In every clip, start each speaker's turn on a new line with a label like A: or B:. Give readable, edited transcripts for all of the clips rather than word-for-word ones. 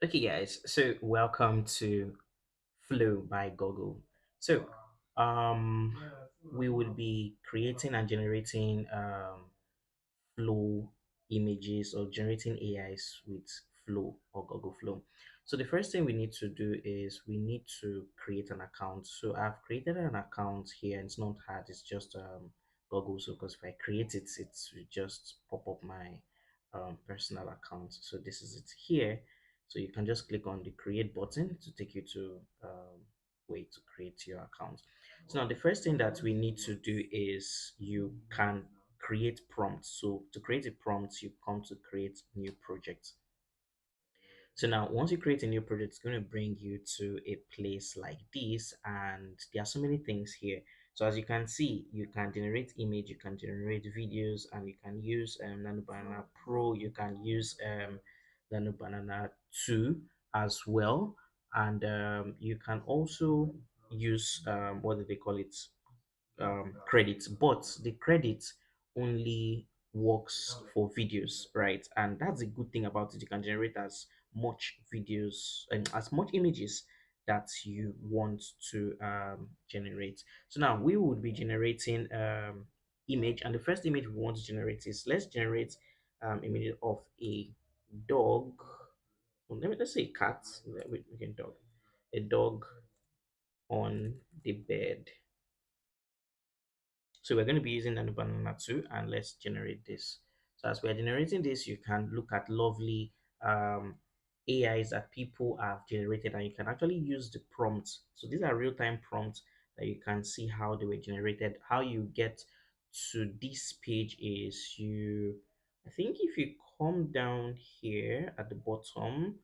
A: Okay, guys. So welcome to Flow by Google. So, um, we will be creating and generating Flow images or generating AIs with Flow or Google Flow. So the first thing we need to do is we need to create an account. So I've created an account here. And it's not hard. It's just Google. So because if I create it, it will just pop up my personal account. So this is it here. So you can just click on the create button to take you to way to create your account. So now the first thing that we need to do is you can create prompts. So to create a prompt, you come to create new project. So now once you create a new project, it's going to bring you to a place like this, and there are so many things here. So as you can see, you can generate image, you can generate videos, and you can use Nano Banana Pro, you can use Nano Banana 2 as well, and you can also use what do they call it, credits, but the credit only works for videos, right? And that's a good thing about it. You can generate as much videos and as much images that you want to generate. So now we would be generating image, and the first image we want to generate is, let's generate image of a dog. Well, let's say cat. We can dog, a dog on the bed. So we're going to be using Nano Banana 2, and let's generate this. So as we're generating this, you can look at lovely AIs that people have generated, and you can actually use the prompts. So these are real-time prompts that you can see how they were generated. How you get to this page is I think if you come down here at the bottom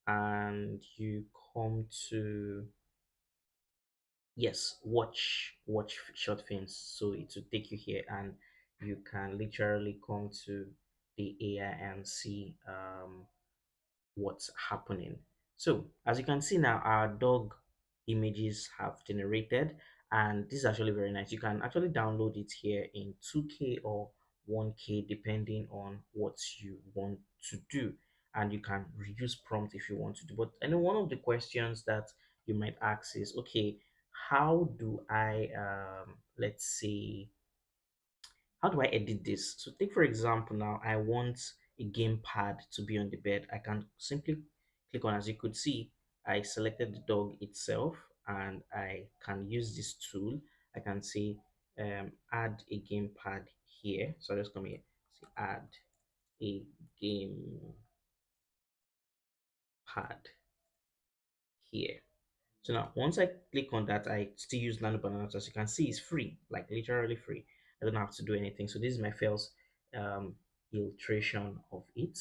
A: and you come to, yes, watch short films, so it will take you here, and you can literally come to the AI and see what's happening. So as you can see now, our dog images have generated, and this is actually very nice. You can actually download it here in 2K or 1K depending on what you want to do, and you can reuse prompt if you want to do. But I know one of the questions that you might ask is, okay, how do I let's say, how do I edit this? So take for example, now I want a gamepad to be on the bed. I can simply click on, as you could see, I selected the dog itself, and I can use this tool. I can say add a gamepad here. So I'll just come here, say add a gamepad here. So now once I click on that, I still use Nano Banana. As you can see, it's free, like literally free. I don't have to do anything. So this is my first um, illustration of it.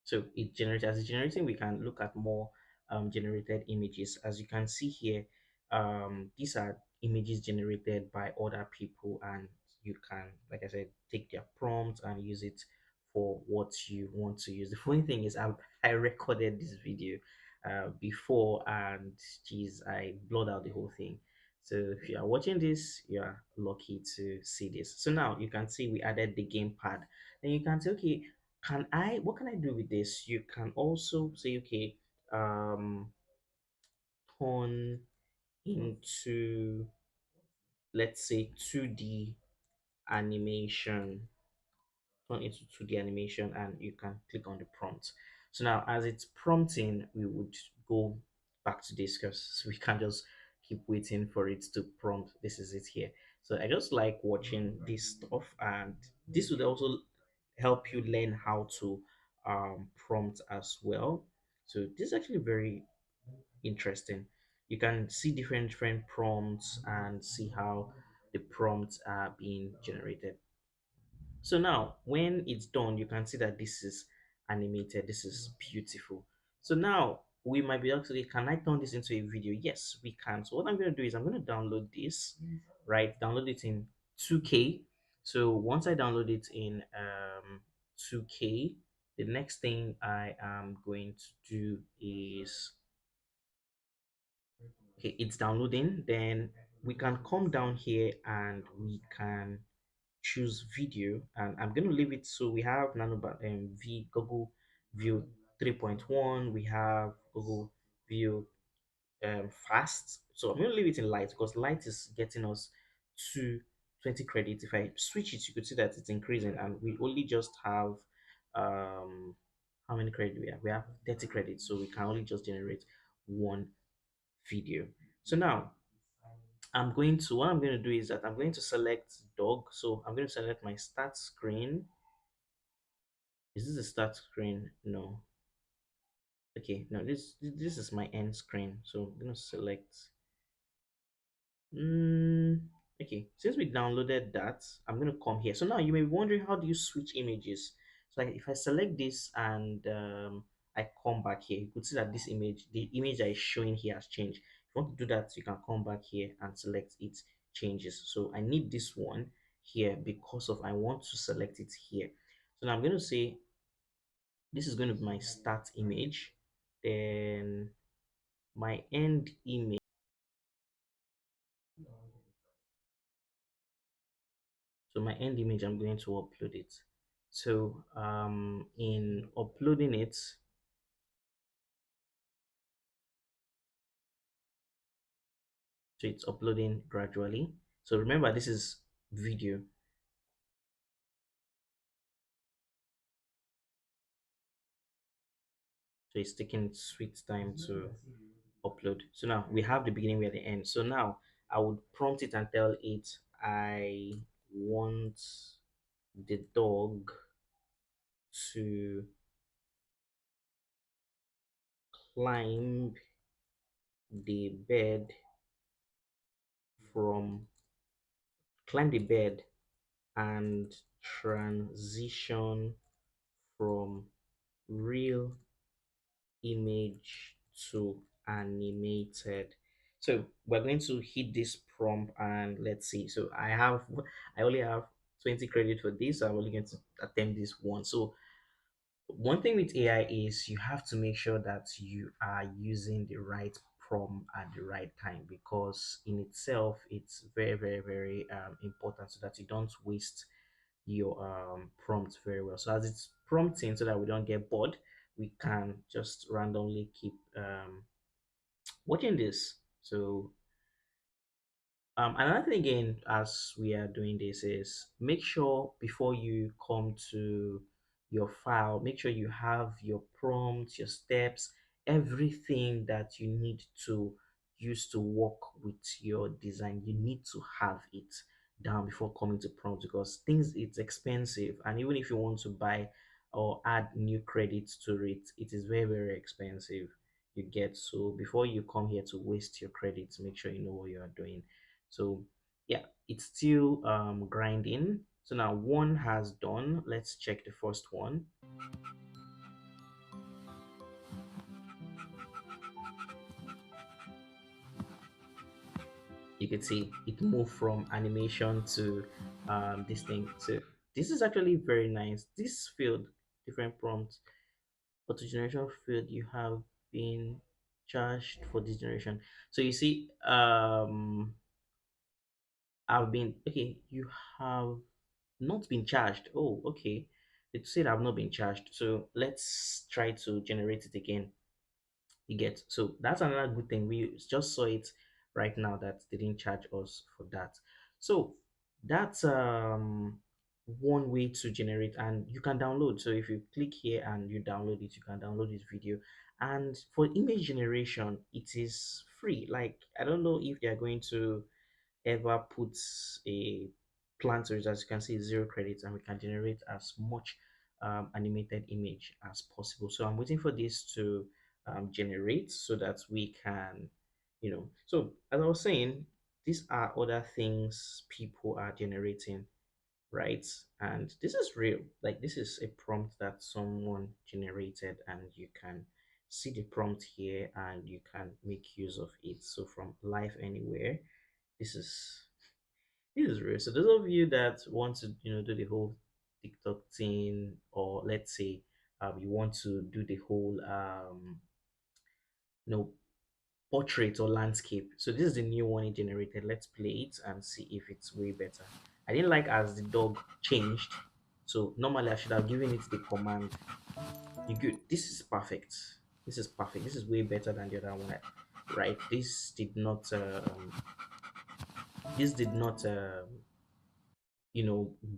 A: So it generates, as it's generating, we can look at more generated images. As you can see here, these are images generated by other people, and you can, like I said, take their prompt and use it for what you want to use. The funny thing is, I recorded this video before, and geez, I blurred out the whole thing. So if you are watching this, you are lucky to see this. So now you can see we added the gamepad. Then you can say, okay, what can I do with this? You can also say, okay, um turn into, let's say, 2D animation, turn into 2D animation, and you can click on the prompt. So now as it's prompting, we would go back to this because we can't just keep waiting for it to prompt. This is it here. So I just like watching this stuff, and this would also help you learn how to prompt as well. So this is actually very interesting. You can see different prompts and see how the prompts are being generated. So now when it's done, you can see that this is animated. This is beautiful. So now we might be actually, can I turn this into a video? Yes, we can. So what I'm going to do is I'm going to download this, right? Download it in 2K. So once I download it in 2K, the next thing I am going to do is, okay, it's downloading. Then we can come down here and we can choose video, and I'm going to leave it. So we have V Google View 3.1, we have Google View fast. So I'm going to leave it in light because light is getting us to 20 credits. If I switch it, you could see that it's increasing, and we only just have um how many credits we have? We have 30 credits, so we can only just generate one video. So now what I'm going to do is that I'm going to select dog. So I'm going to select my start screen. Is this a start screen? No. Okay, no, this is my end screen. So I'm going to select. Mm, okay, since we downloaded that, I'm going to come here. So now you may be wondering, how do you switch images? So if I select this and I come back here, you could see that the image that is showing here has changed. If you want to do that, you can come back here and select it changes. So I need this one here because of I want to select it here. So now I'm going to say this is going to be my start image, then my end image. So my end image, I'm going to upload it. So in uploading it, so it's uploading gradually. So remember, this is video, so it's taking its sweet time to upload. So now we have the beginning, we are the end. So now I would prompt it and tell it I want the dog to climb the bed from climb the bed and transition from real image to animated. So we're going to hit this prompt and let's see. So I only have 20 credit for this. So I'm only going to attempt this one. So one thing with AI is you have to make sure that you are using the right prompt at the right time, because in itself it's very important so that you don't waste your prompt very well. So as it's prompting, so that we don't get bored, we can just randomly keep watching this. So another thing again, as we are doing this, is make sure before you come to your file, make sure you have your prompts, your steps, everything that you need to use to work with your design. You need to have it down before coming to prompt, because things it's expensive, and even if you want to buy or add new credits to it, it is very expensive. You get, so before you come here to waste your credits, make sure you know what you are doing. So yeah, it's still grinding. So now one has done. Let's check the first one. You can see it moved from animation to this thing. So this is actually very nice. This field, different prompts, auto generation field, you have been charged for this generation. So you see, I've been okay. You have not been charged. Oh, okay. It said I've not been charged. So let's try to generate it again. You get, so that's another good thing. We just saw it right now that they didn't charge us for that. So that's one way to generate, and you can download. So if you click here and you download it, you can download this video. And for image generation, it is free. Like, I don't know if they are going to ever puts a plan to it. As you can see, 0 credits, and we can generate as much animated image as possible. So I'm waiting for this to generate so that we can, so as I was saying, these are other things people are generating, right? And this is real. Like, this is a prompt that someone generated, and you can see the prompt here and you can make use of it. So from live anywhere, this is this is real. So those of you that want to, do the whole TikTok thing, or let's say you want to do the whole you know portrait or landscape. So this is the new one it generated. Let's play it and see if it's way better. I didn't like as the dog changed. So normally I should have given it the command. You good. This is perfect. This is perfect. This is way better than the other one. Right. This did not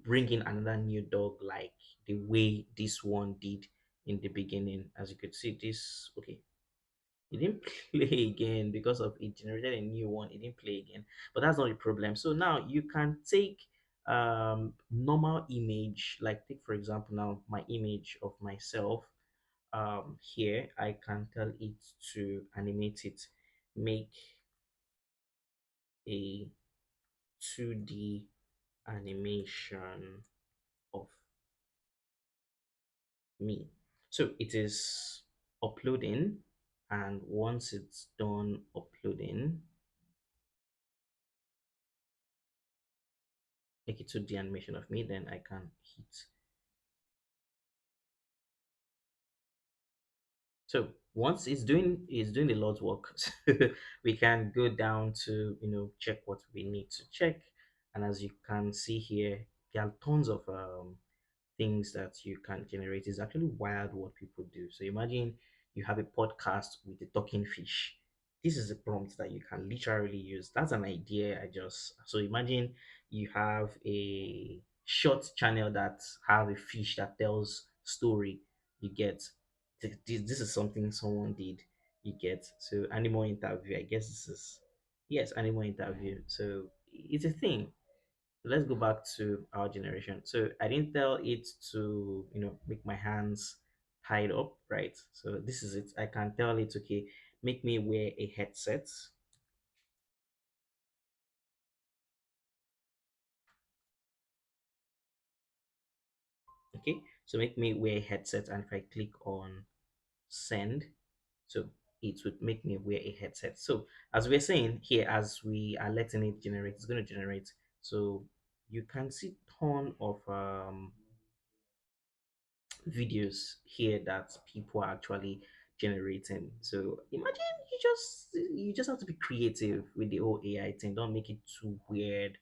A: bring in another new dog like the way this one did in the beginning. As you could see, this okay. It didn't play again because of it generated a new one. It didn't play again, but that's not the problem. So now you can take normal image, like take for example now my image of myself. Here I can tell it to animate it, make a 2D animation of me. So it is uploading, and once it's done uploading, make it 2D animation of me, then I can hit. So once it's doing the Lord's work, we can go down to check what we need to check, and as you can see here, there are tons of things that you can generate. Is actually wild what people do. So imagine you have a podcast with a talking fish. This is a prompt that you can literally use. That's an idea. So imagine you have a short channel that have a fish that tells story. You get this is something someone did. You get so animal interview. I guess this is yes animal interview. So it's a thing. Let's go back to our generation. So I didn't tell it to, make my hands tied up, right? So this is it. I can tell it, okay, make me wear a headset. Okay, so make me wear a headset, and if I click on send, so it would make me wear a headset. So as we're saying here, as we are letting it generate, it's going to generate. So you can see ton of videos here that people are actually generating. So imagine you just have to be creative with the whole AI thing. Don't make it too weird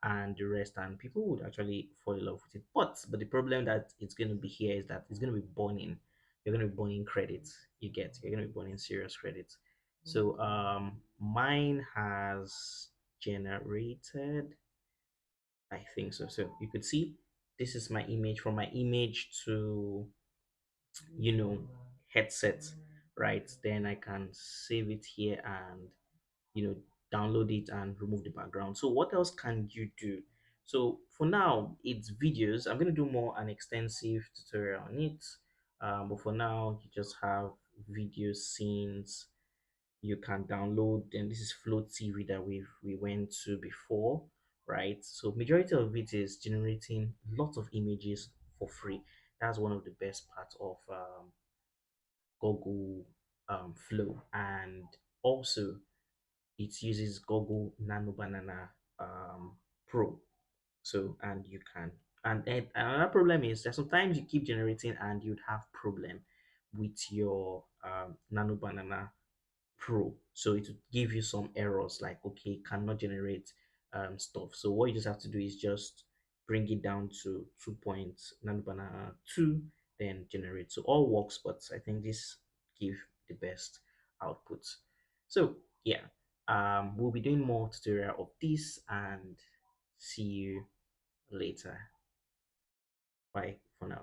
A: and the rest, and people would actually fall in love with it. But the problem that it's going to be here is that it's going to be burning. You're going to be burning credits. You're going to be burning serious credits. So mine has generated. I think so. So you could see this is my image. From my image to you know headset, right? Then I can save it here and you know download it and remove the background. So what else can you do? So for now it's videos. I'm going to do more an extensive tutorial on it, but for now you just have video scenes you can download. And this is float TV that we went to before, right? So majority of it is generating lots of images for free. That's one of the best parts of Google Flow, and also it uses Google Nano Banana Pro. So and you can and another problem is that sometimes you keep generating and you'd have problem with your Nano Banana Pro. So it would give you some errors like okay, cannot generate stuff. So what you just have to do is just bring it down to 2.9 banana 2, then generate. So all works, but I think this give the best output. So yeah, we'll be doing more tutorial of this and see you later. Bye for now.